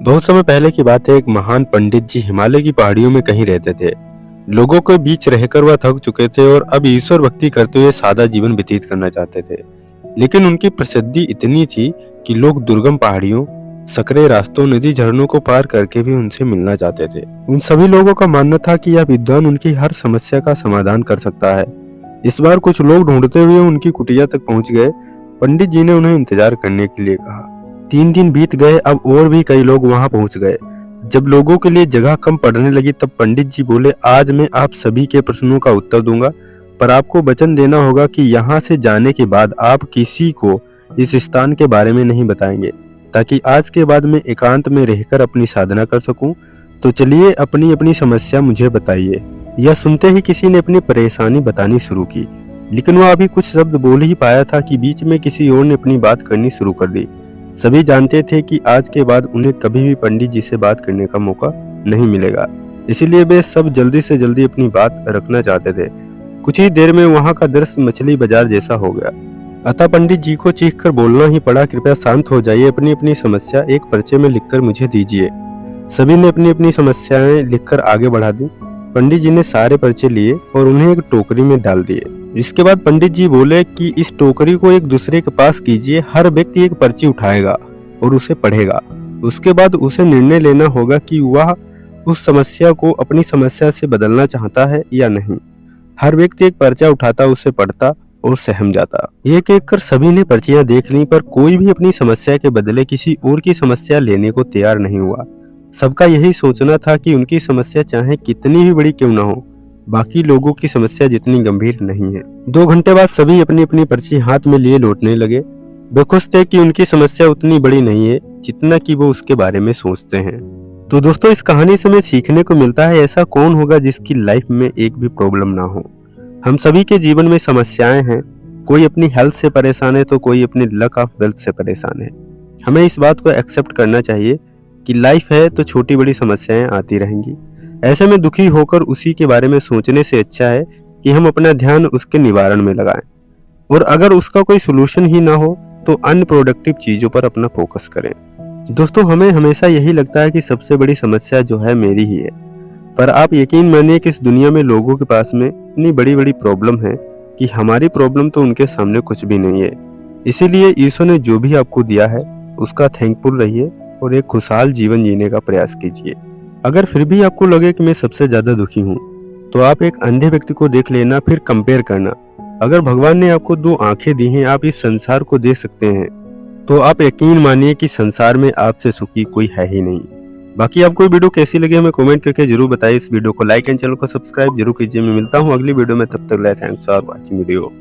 बहुत समय पहले की बात है। एक महान पंडित जी हिमालय की पहाड़ियों में कहीं रहते थे। लोगों के बीच रहकर वह थक चुके थे और अब ईश्वर भक्ति करते हुए सादा जीवन व्यतीत करना चाहते थे। लेकिन उनकी प्रसिद्धि इतनी थी कि लोग दुर्गम पहाड़ियों, सकरे रास्तों, नदी, झरनों को पार करके भी उनसे मिलना चाहते थे। उन सभी लोगों का मानना था कि यह विद्वान उनकी हर समस्या का समाधान कर सकता है। इस बार कुछ लोग ढूंढते हुए उनकी कुटिया तक पहुंच गए। पंडित जी ने उन्हें इंतजार करने के लिए कहा। 3 दिन बीत गए, अब और भी कई लोग वहां पहुंच गए। जब लोगों के लिए जगह कम पड़ने लगी तब पंडित जी बोले, आज मैं आप सभी के प्रश्नों का उत्तर दूंगा, पर आपको वचन देना होगा कि यहाँ से जाने के बाद आप किसी को इस स्थान के बारे में नहीं बताएंगे, ताकि आज के बाद मैं एकांत में रहकर अपनी साधना कर सकूं। तो चलिए अपनी अपनी समस्या मुझे बताइए। यह सुनते ही किसी ने अपनी परेशानी बतानी शुरू की, लेकिन वह अभी कुछ शब्द बोल ही पाया था कि बीच में किसी और ने अपनी बात करनी शुरू कर दी। सभी जानते थे कि आज के बाद उन्हें कभी भी पंडित जी से बात करने का मौका नहीं मिलेगा, इसीलिए वे सब जल्दी से जल्दी अपनी बात रखना चाहते थे। कुछ ही देर में वहां का दृश्य मछली बाजार जैसा हो गया। अतः पंडित जी को चीखकर बोलना ही पड़ा, कृपया शांत हो जाइए, अपनी अपनी समस्या एक पर्चे में लिखकर मुझे दीजिए। सभी ने अपनी अपनी समस्याएं लिखकर आगे बढ़ा दी। पंडित जी ने सारे पर्चे लिए और उन्हें एक टोकरी में डाल दिए। इसके बाद पंडित जी बोले कि इस टोकरी को एक दूसरे के पास कीजिए। हर व्यक्ति एक पर्ची उठाएगा और उसे पढ़ेगा। उसके बाद उसे निर्णय लेना होगा कि वह उस समस्या को अपनी समस्या से बदलना चाहता है या नहीं। हर व्यक्ति एक पर्चा उठाता, उसे पढ़ता और सहम जाता। एक एक कर सभी ने पर्चियां देख ली, पर कोई भी अपनी समस्या के बदले किसी और की समस्या लेने को तैयार नहीं हुआ। सबका यही सोचना था कि उनकी समस्या चाहे कितनी भी बड़ी क्यों ना हो, बाकी लोगों की समस्या जितनी गंभीर नहीं है। 2 घंटे बाद सभी अपनी अपनी पर्ची हाथ में लिए लौटने लगे। वे खुश थे कि उनकी समस्या उतनी बड़ी नहीं है जितना कि वो उसके बारे में सोचते हैं। तो दोस्तों, इस कहानी से हमें सीखने को मिलता है, ऐसा कौन होगा जिसकी लाइफ में एक भी प्रॉब्लम ना हो। हम सभी के जीवन में समस्याएं हैं। कोई अपनी हेल्थ से परेशान है तो कोई अपनी लक ऑफ वेल्थ से परेशान है। हमें इस बात को एक्सेप्ट करना चाहिए कि लाइफ है तो छोटी बड़ी समस्याएं आती रहेंगी। ऐसे में दुखी होकर उसी के बारे में सोचने से अच्छा है कि हम अपना ध्यान उसके निवारण में लगाएं, और अगर उसका कोई सोल्यूशन ही ना हो तो अनप्रोडक्टिव चीजों पर अपना फोकस करें। दोस्तों, हमें हमेशा यही लगता है कि सबसे बड़ी समस्या जो है मेरी ही है, पर आप यकीन मानिए कि इस दुनिया में लोगों के पास में इतनी बड़ी बड़ी प्रॉब्लम है कि हमारी प्रॉब्लम तो उनके सामने कुछ भी नहीं है। इसीलिए ईश्वर ने जो भी आपको दिया है उसका थैंकफुल रहिए और एक खुशहाल जीवन जीने का प्रयास कीजिए। अगर फिर भी आपको लगे कि मैं सबसे ज्यादा दुखी हूँ, तो आप एक अंधे व्यक्ति को देख लेना, फिर कंपेयर करना। अगर भगवान ने आपको 2 आंखें दी हैं, आप इस संसार को देख सकते हैं, तो आप यकीन मानिए कि संसार में आपसे सुखी कोई है ही नहीं। बाकी आपको वीडियो कैसी लगी हमें कमेंट करके जरूर बताइए। इस वीडियो को लाइक एंड चैनल को सब्सक्राइब जरूर कीजिए। मैं मिलता हूँ अगली वीडियो में, तब तक थैंक्स फॉर वॉचिंग वीडियो।